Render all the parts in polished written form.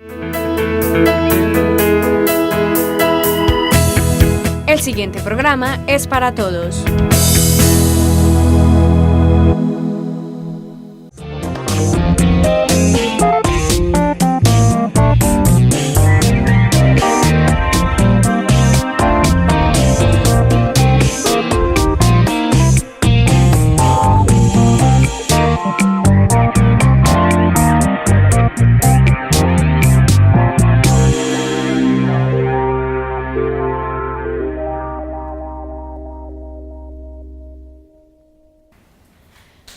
El siguiente programa es para todos.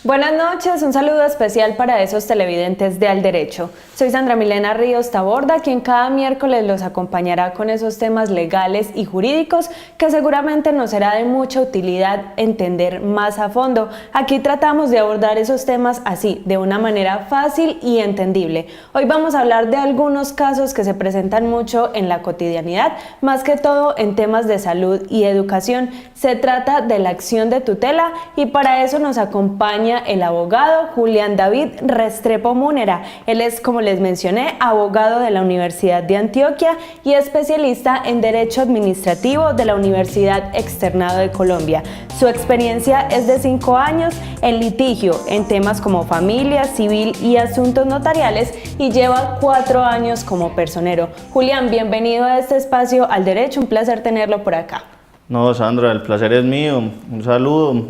Buenas noches, un saludo especial para esos televidentes de Al Derecho. Soy Sandra Milena Ríos Taborda, quien cada miércoles los acompañará con esos temas legales y jurídicos que seguramente nos será de mucha utilidad entender más a fondo. Aquí tratamos de abordar esos temas así, de una manera fácil y entendible. Hoy vamos a hablar de algunos casos que se presentan mucho en la cotidianidad, más que todo en temas de salud y educación. Se trata de la acción de tutela y para eso nos acompaña el abogado Julián David Restrepo Múnera. Él es, como les mencioné, abogado de la Universidad de Antioquia y especialista en Derecho Administrativo de la Universidad Externado de Colombia. Su experiencia es de 5 años en litigio en temas como familia, civil y asuntos notariales y lleva 4 años como personero. Julián, bienvenido a este espacio Al Derecho, un placer tenerlo por acá. No, Sandra, el placer es mío. Un saludo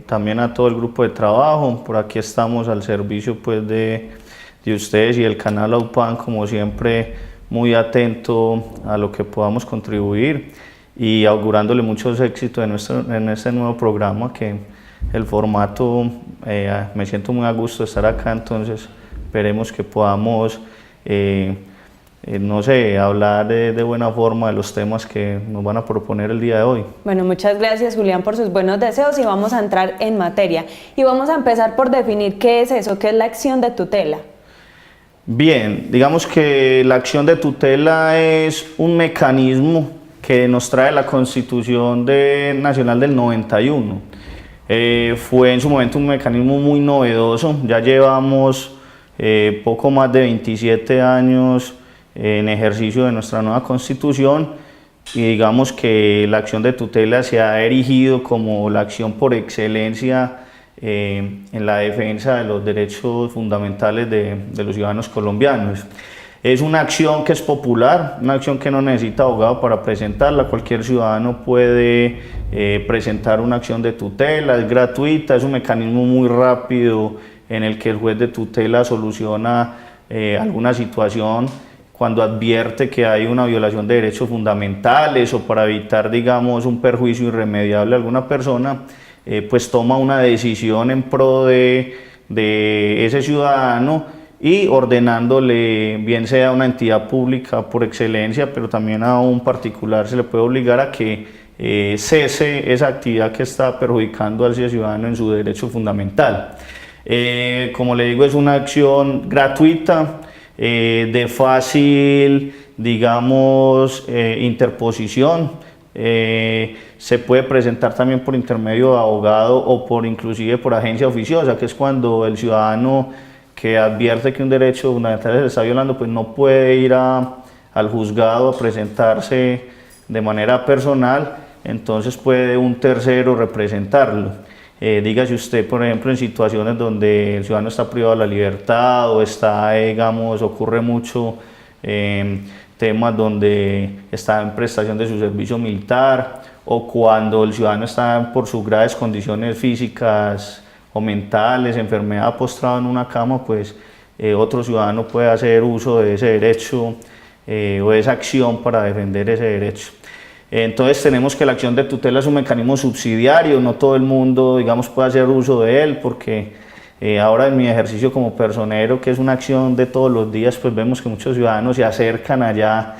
también a todo el grupo de trabajo. Por aquí estamos al servicio pues, de ustedes y el canal AUPAN, como siempre, muy atento a lo que podamos contribuir y augurándole muchos éxitos en este nuevo programa, que el formato, me siento muy a gusto de estar acá, entonces esperemos que podamos no sé, hablar de buena forma de los temas que nos van a proponer el día de hoy. Bueno, muchas gracias Julián por sus buenos deseos y vamos a entrar en materia. Y vamos a empezar por definir qué es eso, qué es la acción de tutela. Bien, digamos que la acción de tutela es un mecanismo que nos trae la Constitución Nacional del 91. Fue en su momento un mecanismo muy novedoso, ya llevamos poco más de 27 años en ejercicio de nuestra nueva Constitución y digamos que la acción de tutela se ha erigido como la acción por excelencia en la defensa de los derechos fundamentales de los ciudadanos colombianos. Es una acción que es popular, una acción que no necesita abogado para presentarla. Cualquier ciudadano puede presentar una acción de tutela, es gratuita, es un mecanismo muy rápido en el que el juez de tutela soluciona alguna situación cuando advierte que hay una violación de derechos fundamentales o para evitar, digamos, un perjuicio irremediable a alguna persona, pues toma una decisión en pro de ese ciudadano y ordenándole, bien sea a una entidad pública por excelencia, pero también a un particular se le puede obligar a que cese esa actividad que está perjudicando al ciudadano en su derecho fundamental. Como le digo, es una acción gratuita, de fácil, digamos, interposición. Se puede presentar también por intermedio de abogado o inclusive por agencia oficiosa, que es cuando el ciudadano que advierte que un derecho fundamental se está violando, pues no puede ir al juzgado a presentarse de manera personal, entonces puede un tercero representarlo. Dígase usted, por ejemplo, en situaciones donde el ciudadano está privado de la libertad o está, digamos, ocurre mucho temas donde está en prestación de su servicio militar o cuando el ciudadano está por sus graves condiciones físicas o mentales, enfermedad, postrado en una cama, pues otro ciudadano puede hacer uso de ese derecho o de esa acción para defender ese derecho. Entonces tenemos que la acción de tutela es un mecanismo subsidiario, no todo el mundo, digamos, puede hacer uso de él, porque ahora en mi ejercicio como personero, que es una acción de todos los días, pues vemos que muchos ciudadanos se acercan allá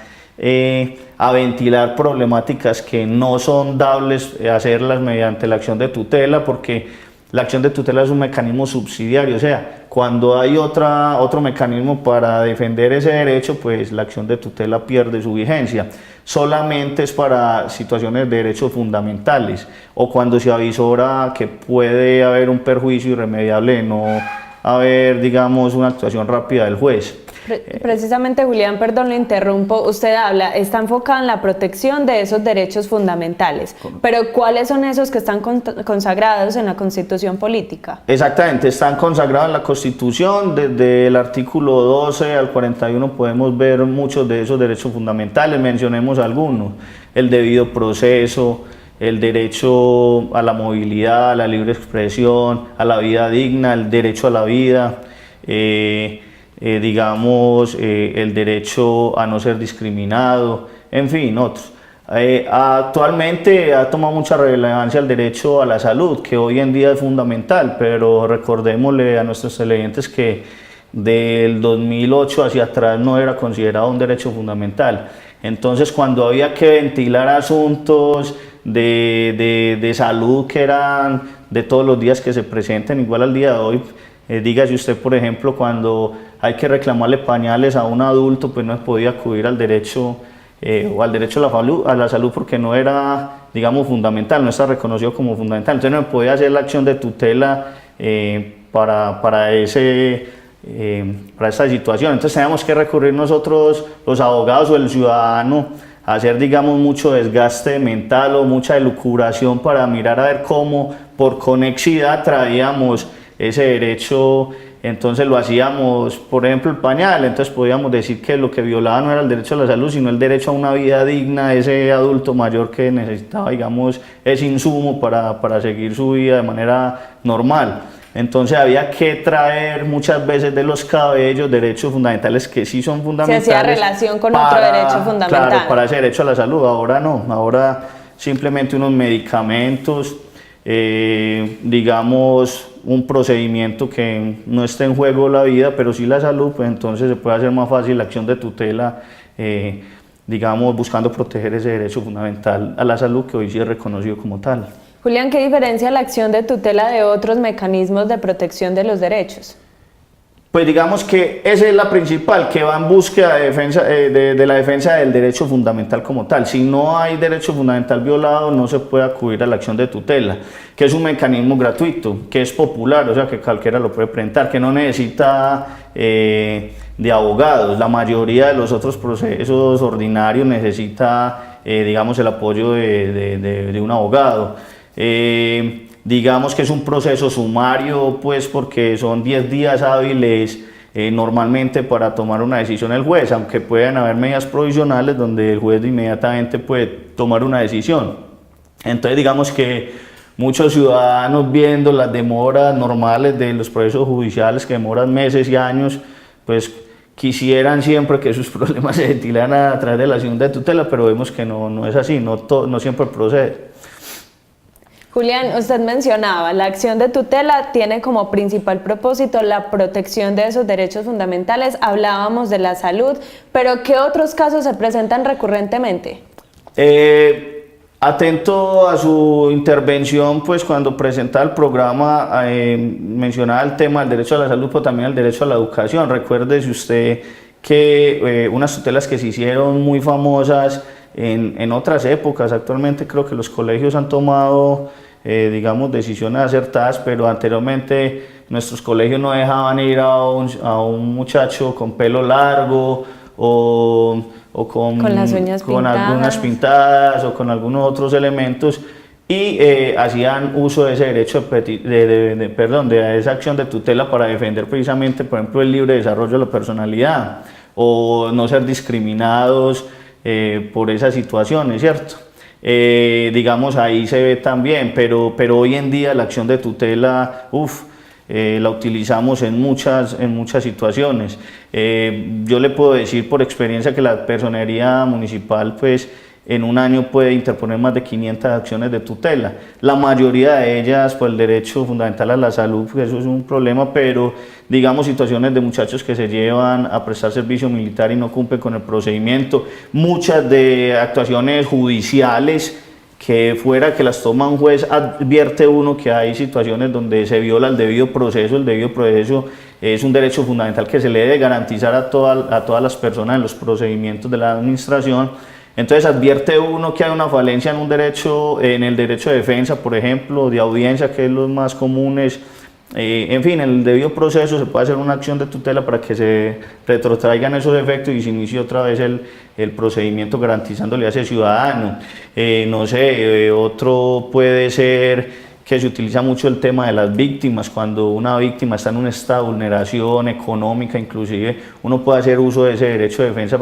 a ventilar problemáticas que no son dables hacerlas mediante la acción de tutela, porque la acción de tutela es un mecanismo subsidiario, o sea, cuando hay otro mecanismo para defender ese derecho, pues la acción de tutela pierde su vigencia. Solamente es para situaciones de derechos fundamentales o cuando se avisora que puede haber un perjuicio irremediable de no haber, digamos, una actuación rápida del juez. Precisamente, Julián, perdón, le interrumpo, usted habla, está enfocado en la protección de esos derechos fundamentales, pero ¿cuáles son esos que están consagrados en la Constitución política? Exactamente, están consagrados en la Constitución, desde el artículo 12 al 41 podemos ver muchos de esos derechos fundamentales, mencionemos algunos: el debido proceso, el derecho a la movilidad, a la libre expresión, a la vida digna, el derecho a la vida, el derecho a no ser discriminado, en fin, otros. Actualmente ha tomado mucha relevancia el derecho a la salud, que hoy en día es fundamental, pero recordémosle a nuestros televidentes que del 2008 hacia atrás no era considerado un derecho fundamental. Entonces, cuando había que ventilar asuntos de salud que eran de todos los días que se presenten, igual al día de hoy, dígase usted, por ejemplo, cuando hay que reclamarle pañales a un adulto, pues no se podía acudir al derecho o al derecho a la salud porque no era, digamos, fundamental, no está reconocido como fundamental. Entonces no se podía hacer la acción de tutela para esa situación. Entonces teníamos que recurrir nosotros, los abogados o el ciudadano, a hacer, digamos, mucho desgaste mental o mucha elucubración para mirar a ver cómo por conexidad traíamos ese derecho. Entonces lo hacíamos, por ejemplo, el pañal, entonces podíamos decir que lo que violaba no era el derecho a la salud, sino el derecho a una vida digna de ese adulto mayor que necesitaba, digamos, ese insumo para seguir su vida de manera normal. Entonces había que traer muchas veces de los cabellos derechos fundamentales que sí son fundamentales. Se hacía relación con otro derecho fundamental. Claro, para ese derecho a la salud. Ahora no, ahora simplemente unos medicamentos, digamos, un procedimiento que no esté en juego la vida, pero sí la salud, pues entonces se puede hacer más fácil la acción de tutela, digamos, buscando proteger ese derecho fundamental a la salud que hoy sí es reconocido como tal. Julián, ¿qué diferencia la acción de tutela de otros mecanismos de protección de los derechos? Pues digamos que esa es la principal, que va en búsqueda de la defensa del derecho fundamental como tal. Si no hay derecho fundamental violado, no se puede acudir a la acción de tutela, que es un mecanismo gratuito, que es popular, o sea que cualquiera lo puede presentar, que no necesita de abogados. La mayoría de los otros procesos ordinarios necesita, digamos, el apoyo de un abogado. Digamos que es un proceso sumario, pues porque son 10 días hábiles normalmente para tomar una decisión el juez, aunque pueden haber medidas provisionales donde el juez inmediatamente puede tomar una decisión. Entonces digamos que muchos ciudadanos, viendo las demoras normales de los procesos judiciales que demoran meses y años, pues quisieran siempre que sus problemas se ventilaran a través de la acción de tutela, pero vemos que no es así, no siempre procede. Julián, usted mencionaba, la acción de tutela tiene como principal propósito la protección de esos derechos fundamentales, hablábamos de la salud, pero ¿qué otros casos se presentan recurrentemente? Atento a su intervención, pues cuando presentaba el programa mencionaba el tema del derecho a la salud, pero también el derecho a la educación. Recuérdese usted que unas tutelas que se hicieron muy famosas en otras épocas, actualmente creo que los colegios han tomado, digamos, decisiones acertadas, pero anteriormente nuestros colegios no dejaban ir a un muchacho con pelo largo o con las uñas con algunas pintadas o con algunos otros elementos, y hacían uso de ese derecho de esa acción de tutela para defender precisamente, por ejemplo, el libre desarrollo de la personalidad o no ser discriminados por esas situaciones, ¿cierto? Digamos, ahí se ve también, pero hoy en día la acción de tutela, la utilizamos en muchas situaciones. Yo le puedo decir por experiencia que la Personería Municipal, pues, en un año puede interponer más de 500 acciones de tutela. La mayoría de ellas por el derecho fundamental a la salud, pues eso es un problema, pero digamos situaciones de muchachos que se llevan a prestar servicio militar y no cumplen con el procedimiento, muchas de actuaciones judiciales que fuera que las toma un juez, advierte uno que hay situaciones donde se viola el debido proceso. El debido proceso es un derecho fundamental que se le debe garantizar a todas las personas en los procedimientos de la administración. Entonces advierte uno que hay una falencia en el derecho de defensa, por ejemplo, de audiencia, que es los más comunes, En fin, en el debido proceso se puede hacer una acción de tutela para que se retrotraigan esos efectos y se inicie otra vez el procedimiento garantizándole a ese ciudadano. No sé, otro puede ser que se utiliza mucho el tema de las víctimas. Cuando una víctima está en un estado de vulneración económica, inclusive, uno puede hacer uso de ese derecho de defensa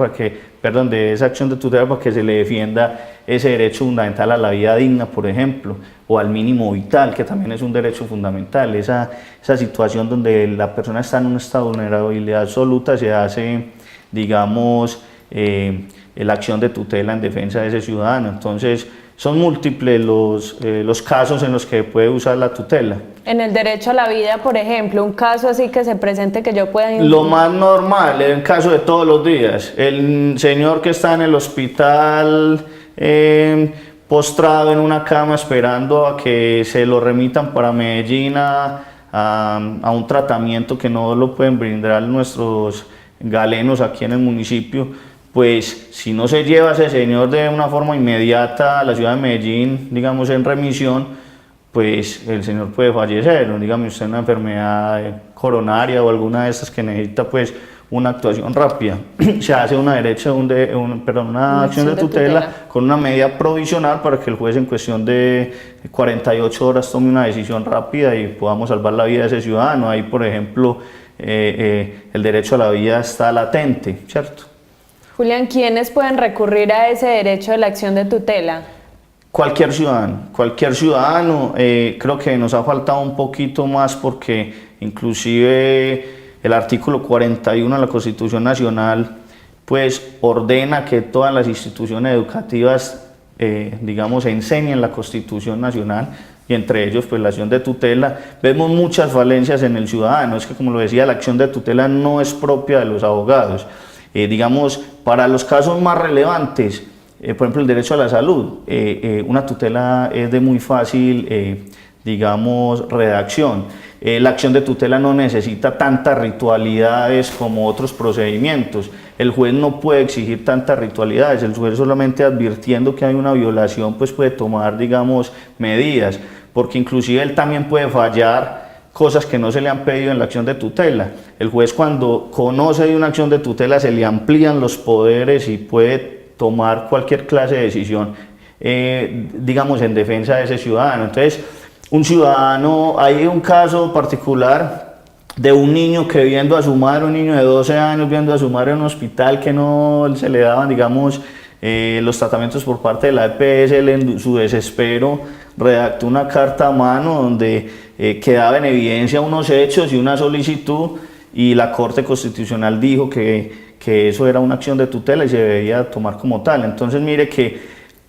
de esa acción de tutela para que se le defienda ese derecho fundamental a la vida digna, por ejemplo, o al mínimo vital, que también es un derecho fundamental. Esa situación donde la persona está en un estado de vulnerabilidad absoluta, se hace, digamos, la acción de tutela en defensa de ese ciudadano. Entonces, son múltiples los casos en los que puede usar la tutela. En el derecho a la vida, por ejemplo, un caso así que se presente que yo pueda... Lo más normal, es el caso de todos los días. El señor que está en el hospital postrado en una cama esperando a que se lo remitan para Medellín a un tratamiento que no lo pueden brindar nuestros galenos aquí en el municipio, pues si no se lleva a ese señor de una forma inmediata a la ciudad de Medellín, digamos en remisión, pues el señor puede fallecer, ¿no? Dígame usted una enfermedad coronaria o alguna de estas que necesita pues una actuación rápida. Se hace una acción de tutela con una medida provisional para que el juez en cuestión de 48 horas tome una decisión rápida y podamos salvar la vida de ese ciudadano. Ahí, por ejemplo, el derecho a la vida está latente, ¿cierto? Julián, ¿quiénes pueden recurrir a ese derecho de la acción de tutela? Cualquier ciudadano. Creo que nos ha faltado un poquito más porque inclusive el artículo 41 de la Constitución Nacional pues ordena que todas las instituciones educativas digamos enseñen la Constitución Nacional y entre ellos pues la acción de tutela. Vemos muchas falencias en el ciudadano, es que como lo decía, la acción de tutela no es propia de los abogados. Digamos, para los casos más relevantes, por ejemplo el derecho a la salud, una tutela es de muy fácil, digamos, redacción. La acción de tutela no necesita tantas ritualidades como otros procedimientos. El juez no puede exigir tantas ritualidades, el juez solamente advirtiendo que hay una violación pues puede tomar, digamos, medidas, porque inclusive él también puede fallar cosas que no se le han pedido en la acción de tutela. El juez cuando conoce de una acción de tutela se le amplían los poderes y puede tomar cualquier clase de decisión, digamos, en defensa de ese ciudadano. Entonces, un ciudadano, hay un caso particular de un niño que viendo a su madre, un niño de 12 años viendo a su madre en un hospital que no se le daban, digamos, los tratamientos por parte de la EPS, él en su desespero redactó una carta a mano donde quedaba en evidencia unos hechos y una solicitud, y la Corte Constitucional dijo que eso era una acción de tutela y se debía tomar como tal. Entonces mire que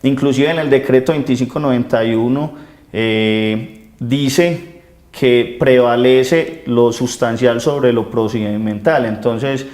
inclusive en el decreto 2591 dice que prevalece lo sustancial sobre lo procedimental. Entonces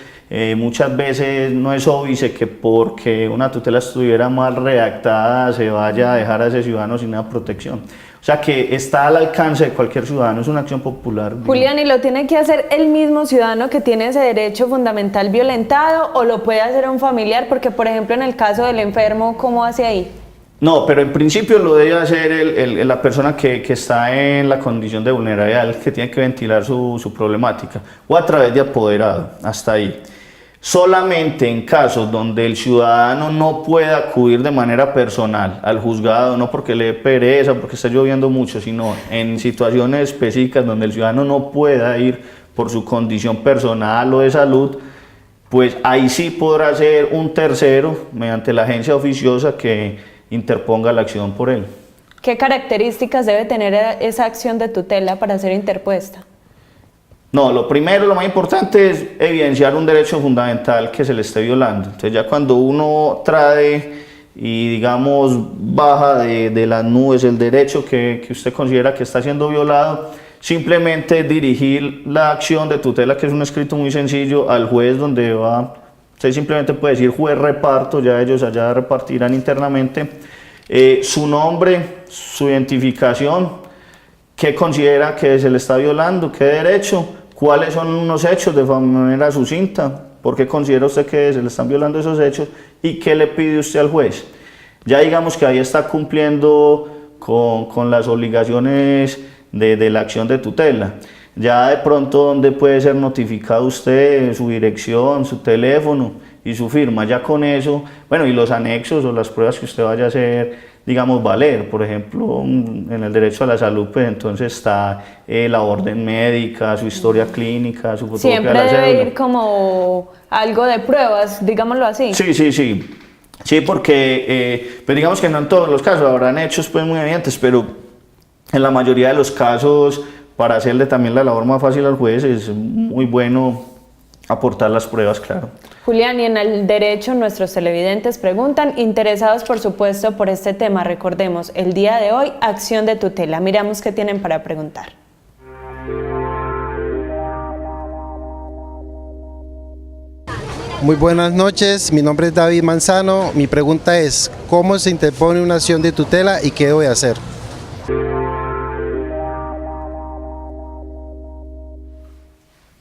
muchas veces no es óbice que porque una tutela estuviera mal redactada se vaya a dejar a ese ciudadano sin una protección. O sea que está al alcance de cualquier ciudadano, es una acción popular. Julián, ¿y lo tiene que hacer el mismo ciudadano que tiene ese derecho fundamental violentado o lo puede hacer un familiar? Porque, por ejemplo, en el caso del enfermo, ¿cómo hace ahí? No, pero en principio lo debe hacer la persona que está en la condición de vulnerabilidad, que tiene que ventilar su problemática, o a través de apoderado, hasta ahí. Solamente en casos donde el ciudadano no pueda acudir de manera personal al juzgado, no porque le dé pereza, porque está lloviendo mucho, sino en situaciones específicas donde el ciudadano no pueda ir por su condición personal o de salud, pues ahí sí podrá ser un tercero, mediante la agencia oficiosa, que interponga la acción por él. ¿Qué características debe tener esa acción de tutela para ser interpuesta? No, lo primero, lo más importante es evidenciar un derecho fundamental que se le esté violando. Entonces ya cuando uno trae y digamos baja de las nubes el derecho que usted considera que está siendo violado, simplemente dirigir la acción de tutela, que es un escrito muy sencillo, al juez, donde va, usted simplemente puede decir juez reparto, ya ellos allá repartirán internamente su nombre, su identificación, qué considera que se le está violando, qué derecho, cuáles son unos hechos de manera sucinta, por qué considera usted que se le están violando esos hechos y qué le pide usted al juez. Ya digamos que ahí está cumpliendo con las obligaciones de la acción de tutela. Ya de pronto donde puede ser notificado usted, su dirección, su teléfono y su firma, ya con eso, bueno, y los anexos o las pruebas que usted vaya a hacer, digamos, valer. Por ejemplo, en el derecho a la salud, pues entonces está la orden médica, su historia clínica, su fotocopia de la Siempre debe cédula. ir como algo de pruebas, digámoslo así. Sí, sí, sí. Sí, porque pues digamos que no en todos los casos habrán hechos pues muy evidentes, pero en la mayoría de los casos, para hacerle también la labor más fácil al juez, es muy bueno aportar las pruebas, claro. Julián, y en el derecho nuestros televidentes preguntan, interesados por supuesto por este tema, recordemos, el día de hoy, acción de tutela. Miramos qué tienen para preguntar. Muy buenas noches, mi nombre es David Manzano. Mi pregunta es, ¿cómo se interpone una acción de tutela y qué debo de hacer?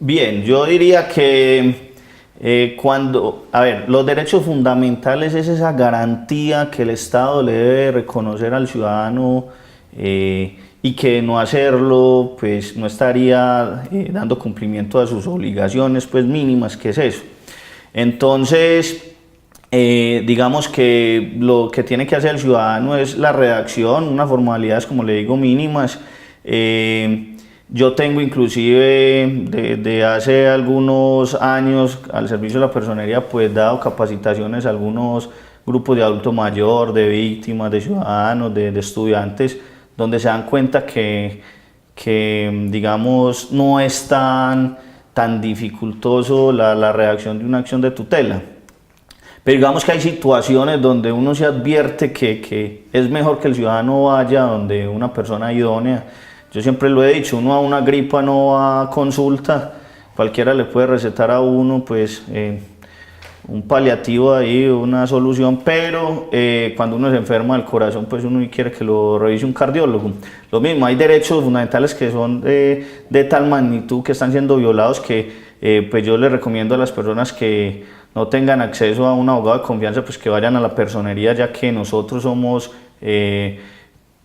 Bien, yo diría que los derechos fundamentales es esa garantía que el Estado le debe reconocer al ciudadano y que no hacerlo, pues no estaría dando cumplimiento a sus obligaciones pues mínimas, que es eso. Entonces, digamos que lo que tiene que hacer el ciudadano es la redacción, unas formalidades, como le digo, mínimas. Yo tengo inclusive desde hace algunos años al servicio de la personería pues dado capacitaciones a algunos grupos de adulto mayor, de víctimas, de ciudadanos, de estudiantes, donde se dan cuenta que digamos no es tan dificultoso la redacción de una acción de tutela. Pero digamos que hay situaciones donde uno se advierte que es mejor que el ciudadano vaya donde una persona idónea. Yo siempre lo he dicho, uno a una gripa no va a consulta, cualquiera le puede recetar a uno pues un paliativo ahí, una solución, pero cuando uno se enferma del corazón pues uno quiere que lo revise un cardiólogo. Lo mismo, hay derechos fundamentales que son de tal magnitud que están siendo violados que pues yo les recomiendo a las personas que no tengan acceso a un abogado de confianza pues que vayan a la personería, ya que nosotros somos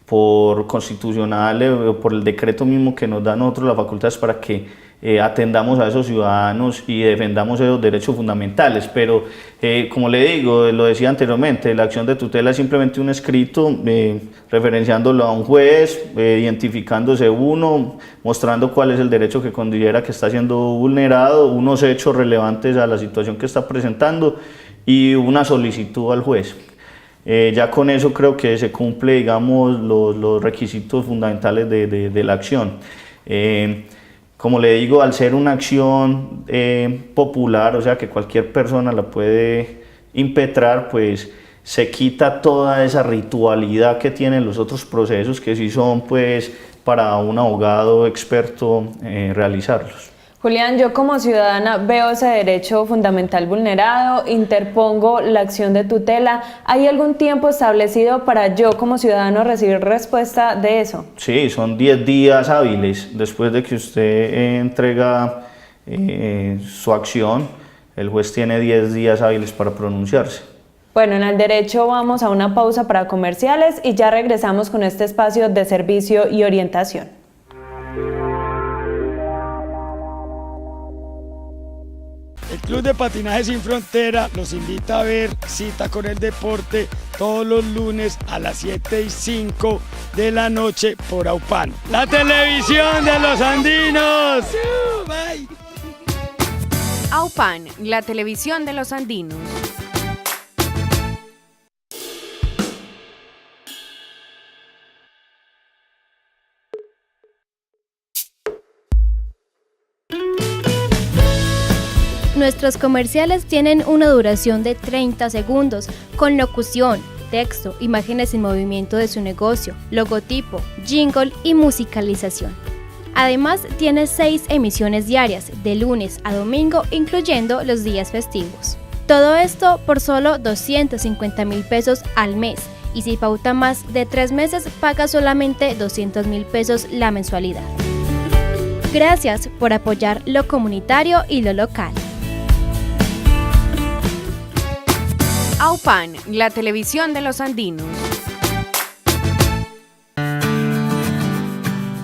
por constitucional o por el decreto mismo que nos da a nosotros las facultades para que atendamos a esos ciudadanos y defendamos esos derechos fundamentales. Pero como le digo, lo decía anteriormente, la acción de tutela es simplemente un escrito referenciándolo a un juez, identificándose uno, mostrando cuál es el derecho que considera que está siendo vulnerado, unos hechos relevantes a la situación que está presentando y una solicitud al juez. Ya con eso creo que se cumple, digamos, los requisitos fundamentales de la acción. Como le digo, al ser una acción popular, o sea que cualquier persona la puede impetrar, pues se quita toda esa ritualidad que tienen los otros procesos, que sí son pues para un abogado experto realizarlos. Julián, yo como ciudadana veo ese derecho fundamental vulnerado, interpongo la acción de tutela. ¿Hay algún tiempo establecido para yo como ciudadano recibir respuesta de eso? Sí, son 10 días hábiles después de que usted entrega su acción. El juez tiene 10 días hábiles para pronunciarse. Bueno, en el derecho vamos a una pausa para comerciales y ya regresamos con este espacio de servicio y orientación. El Club de Patinaje Sin Frontera los invita a ver Cita con el Deporte todos los lunes a las 7:05 de la noche por Aupano. La televisión de los andinos. Bye. AUPAN, la televisión de los andinos. Nuestros comerciales tienen una duración de 30 segundos, con locución, texto, imágenes en movimiento de su negocio, logotipo, jingle y musicalización. Además, tiene 6 emisiones diarias, de lunes a domingo, incluyendo los días festivos. Todo esto por solo 250,000 pesos al mes, y si pauta más de 3 meses, paga solamente 200,000 pesos la mensualidad. Gracias por apoyar lo comunitario y lo local. AUPAN, la televisión de los andinos.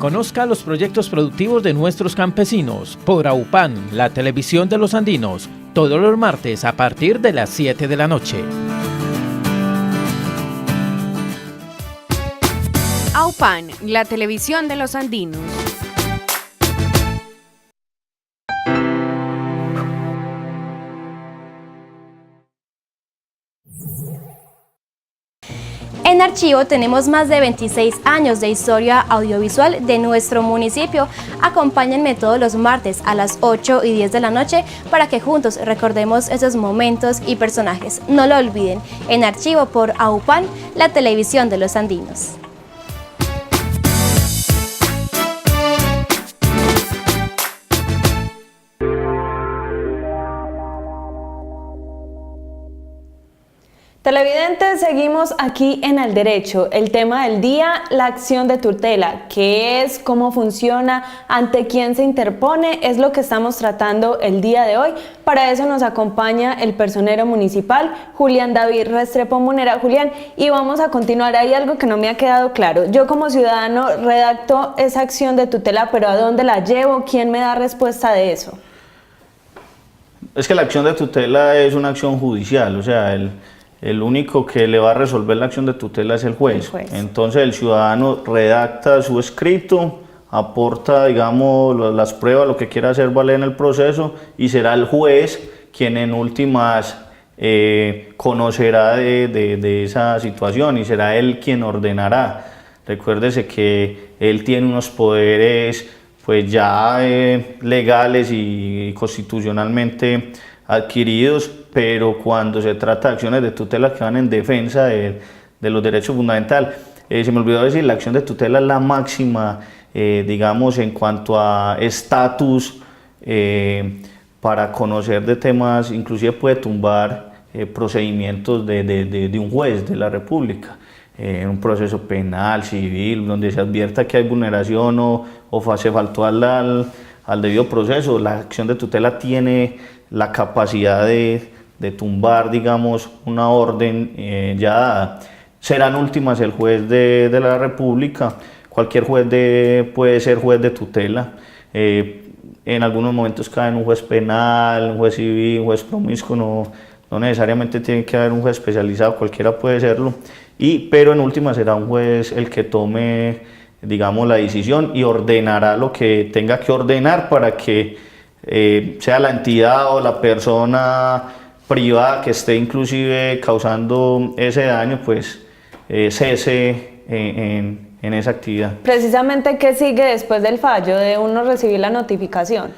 Conozca los proyectos productivos de nuestros campesinos por AUPAN, la televisión de los andinos, todos los martes a partir de las 7 de la noche. AUPAN, la televisión de los andinos. En Archivo tenemos más de 26 años de historia audiovisual de nuestro municipio. Acompáñenme todos los martes a las 8 y 10 de la noche para que juntos recordemos esos momentos y personajes. No lo olviden, en Archivo por AUPAN, la televisión de los andinos. Televidentes, seguimos aquí en Al Derecho. El tema del día, la acción de tutela. ¿Qué es? ¿Cómo funciona? ¿Ante quién se interpone? Es lo que estamos tratando el día de hoy. Para eso nos acompaña el personero municipal, Julián David Restrepo Munera. Julián, y vamos a continuar. Hay algo que no me ha quedado claro. Yo como ciudadano redacto esa acción de tutela, pero ¿a dónde la llevo? ¿Quién me da respuesta de eso? Es que la acción de tutela es una acción judicial, o sea, el único que le va a resolver la acción de tutela es el juez. Entonces el ciudadano redacta su escrito, aporta, digamos, las pruebas, lo que quiera hacer valer en el proceso, y será el juez quien en últimas conocerá de esa situación y será él quien ordenará. Recuérdese que él tiene unos poderes pues ya legales y constitucionalmente adquiridos, pero cuando se trata de acciones de tutela que van en defensa de los derechos fundamentales, se me olvidó decir, la acción de tutela es la máxima, digamos, en cuanto a estatus, para conocer de temas, inclusive puede tumbar procedimientos de un juez de la República, en un proceso penal, civil, donde se advierta que hay vulneración o se faltó al debido proceso. La acción de tutela tiene la capacidad de tumbar, digamos, una orden ya dada. Serán últimas el juez de la República. Cualquier juez puede ser juez de tutela. En algunos momentos cae en un juez penal, un juez civil, un juez promiscuo, no necesariamente tiene que haber un juez especializado, cualquiera puede serlo, pero en última será un juez el que tome, digamos, la decisión y ordenará lo que tenga que ordenar para que sea la entidad o la persona privada que esté inclusive causando ese daño, pues cese en esa actividad. Precisamente, ¿qué sigue después del fallo de uno recibir la notificación?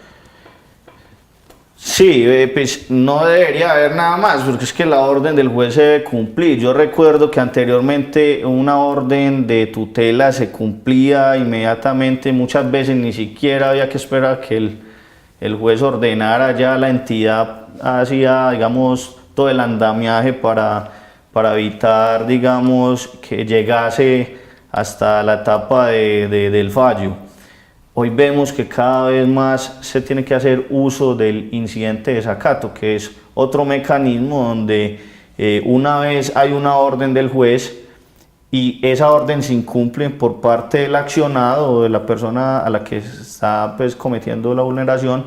Sí, pues no debería haber nada más, porque es que la orden del juez se debe cumplir. Yo recuerdo que anteriormente una orden de tutela se cumplía inmediatamente, muchas veces ni siquiera había que esperar que el juez ordenara, ya la entidad hacía, digamos, todo el andamiaje para evitar, digamos, que llegase hasta la etapa del fallo. Hoy vemos que cada vez más se tiene que hacer uso del incidente de desacato, que es otro mecanismo donde una vez hay una orden del juez y esa orden se incumple por parte del accionado o de la persona a la que está pues cometiendo la vulneración,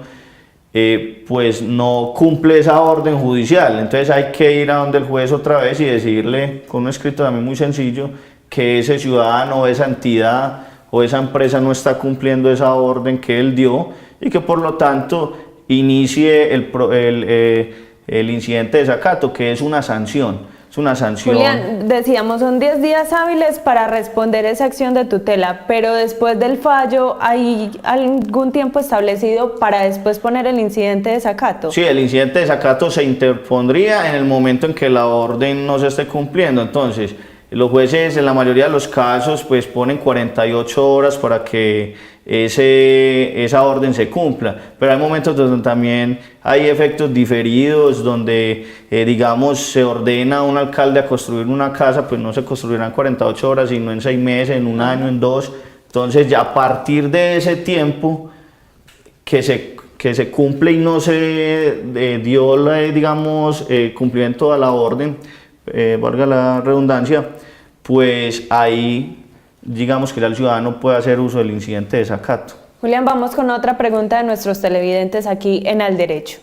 pues no cumple esa orden judicial. Entonces hay que ir a donde el juez otra vez y decirle con un escrito también muy sencillo que ese ciudadano o esa entidad o esa empresa no está cumpliendo esa orden que él dio y que por lo tanto inicie el incidente de desacato, que es una sanción. Es una sanción. Julián, decíamos, son 10 días hábiles para responder esa acción de tutela, pero después del fallo, ¿hay algún tiempo establecido para después poner el incidente de desacato? Sí, el incidente de desacato se interpondría en el momento en que la orden no se esté cumpliendo. Entonces, los jueces en la mayoría de los casos pues ponen 48 horas para que esa orden se cumpla, pero hay momentos donde también hay efectos diferidos, donde digamos se ordena a un alcalde a construir una casa, pues no se construirá en 48 horas, sino en 6 meses, en un año, en 2, entonces ya a partir de ese tiempo que se cumple y no se dio, digamos, cumplimiento a la orden, valga la redundancia, pues ahí digamos que ya el ciudadano puede hacer uso del incidente de desacato. Julián, vamos con otra pregunta de nuestros televidentes aquí en Al Derecho.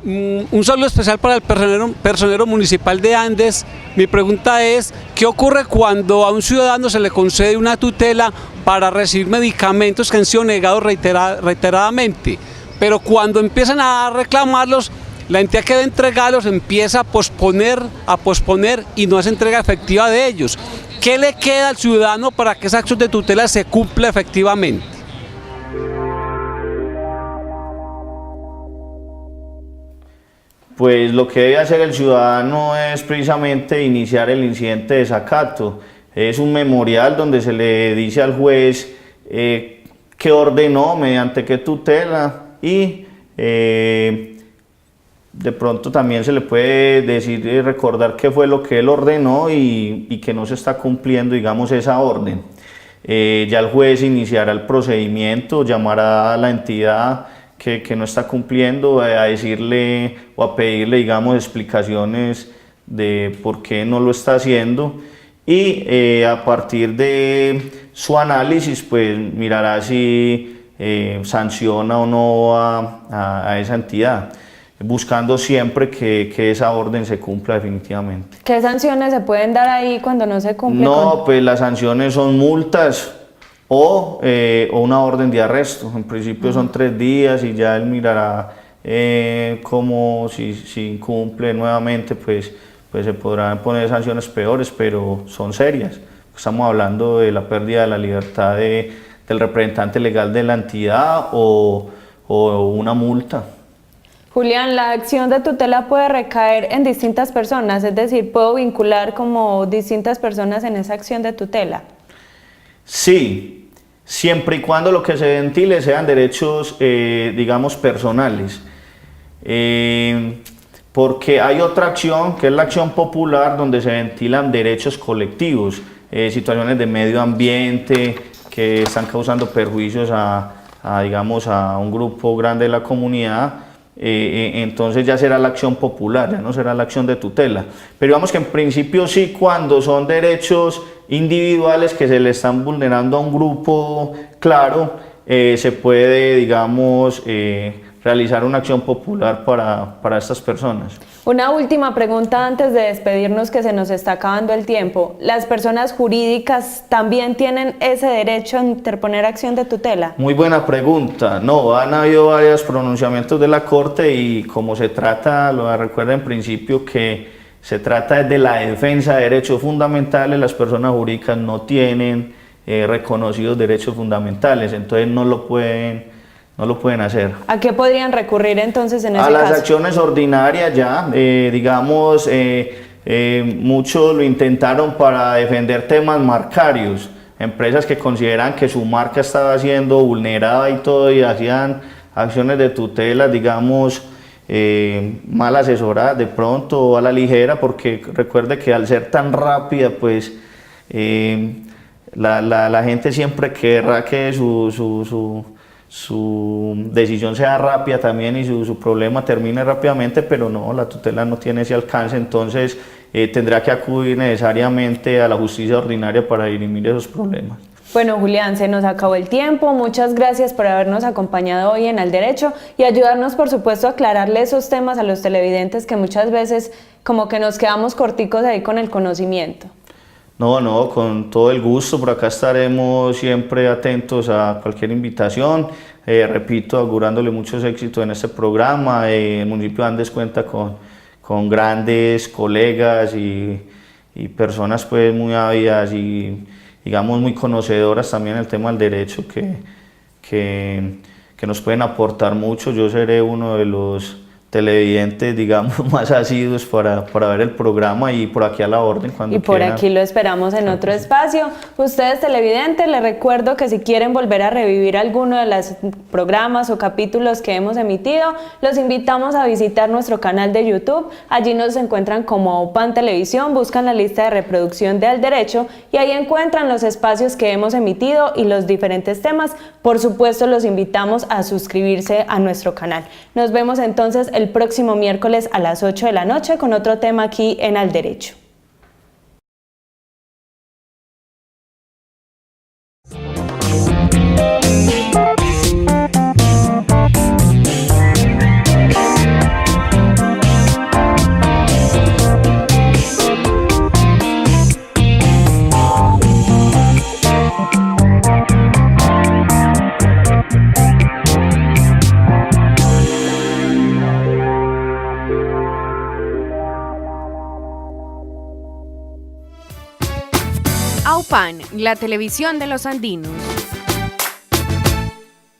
Un saludo especial para el personero municipal de Andes. Mi pregunta es, ¿qué ocurre cuando a un ciudadano se le concede una tutela para recibir medicamentos que han sido negados reiteradamente? Pero cuando empiezan a reclamarlos, la entidad que debe entregarlos empieza a posponer y no hace entrega efectiva de ellos. ¿Qué le queda al ciudadano para que esa acción de tutela se cumpla efectivamente? Pues lo que debe hacer el ciudadano es precisamente iniciar el incidente de desacato. Es un memorial donde se le dice al juez qué ordenó, mediante qué tutela, y de pronto también se le puede decir y recordar qué fue lo que él ordenó y que no se está cumpliendo, digamos, esa orden. Ya el juez iniciará el procedimiento, llamará a la entidad que no está cumpliendo, a decirle o a pedirle, digamos, explicaciones de por qué no lo está haciendo, y a partir de su análisis pues mirará si sanciona o no a esa entidad, buscando siempre que esa orden se cumpla definitivamente. ¿Qué sanciones se pueden dar ahí cuando no se cumple? Pues las sanciones son multas o una orden de arresto. En principio son 3 días y ya él mirará cómo si incumple nuevamente, pues se podrán poner sanciones peores, pero son serias. Estamos hablando de la pérdida de la libertad del representante legal de la entidad o una multa. Julián, la acción de tutela puede recaer en distintas personas, es decir, ¿puedo vincular como distintas personas en esa acción de tutela? Sí, siempre y cuando lo que se ventile sean derechos, digamos, personales. Porque hay otra acción, que es la acción popular, donde se ventilan derechos colectivos, situaciones de medio ambiente que están causando perjuicios digamos, a un grupo grande de la comunidad. Entonces ya será la acción popular, ya no será la acción de tutela. Pero digamos que en principio sí, cuando son derechos individuales que se le están vulnerando a un grupo claro, se puede, digamos, realizar una acción popular para estas personas. Una última pregunta antes de despedirnos, que se nos está acabando el tiempo. ¿Las personas jurídicas también tienen ese derecho a interponer acción de tutela? Muy buena pregunta. No, han habido varios pronunciamientos de la Corte y como se trata, lo recuerda en principio que se trata de la defensa de derechos fundamentales, las personas jurídicas no tienen reconocidos derechos fundamentales, entonces no lo pueden hacer. ¿A qué podrían recurrir entonces en ese caso? A las acciones ordinarias ya, digamos, muchos lo intentaron para defender temas marcarios, empresas que consideran que su marca estaba siendo vulnerada y todo, y hacían acciones de tutela, digamos, mal asesoradas de pronto o a la ligera, porque recuerde que al ser tan rápida, pues la gente siempre querrá que su decisión sea rápida también y su problema termine rápidamente, pero no, la tutela no tiene ese alcance, entonces tendrá que acudir necesariamente a la justicia ordinaria para dirimir esos problemas. Bueno, Julián, se nos acabó el tiempo. Muchas gracias por habernos acompañado hoy en Al Derecho y ayudarnos, por supuesto, a aclararle esos temas a los televidentes que muchas veces como que nos quedamos corticos ahí con el conocimiento. No, con todo el gusto, por acá estaremos siempre atentos a cualquier invitación. Repito, augurándole muchos éxitos en este programa. El municipio de Andes cuenta con grandes colegas y personas pues muy ávidas y digamos muy conocedoras también en el tema del derecho que nos pueden aportar mucho. Yo seré uno de los televidentes, digamos, más asiduos para ver el programa y por aquí a la orden cuando quieran. Y por quieran. aquí lo esperamos en otro espacio. Ustedes televidentes, les recuerdo que si quieren volver a revivir alguno de los programas o capítulos que hemos emitido, los invitamos a visitar nuestro canal de YouTube. Allí nos encuentran como AUPAN Televisión, buscan la lista de reproducción de Al Derecho y ahí encuentran los espacios que hemos emitido y los diferentes temas. Por supuesto, los invitamos a suscribirse a nuestro canal. Nos vemos entonces el el próximo miércoles a las 8 de la noche con otro tema aquí en Al Derecho. AUPAN, la televisión de los andinos.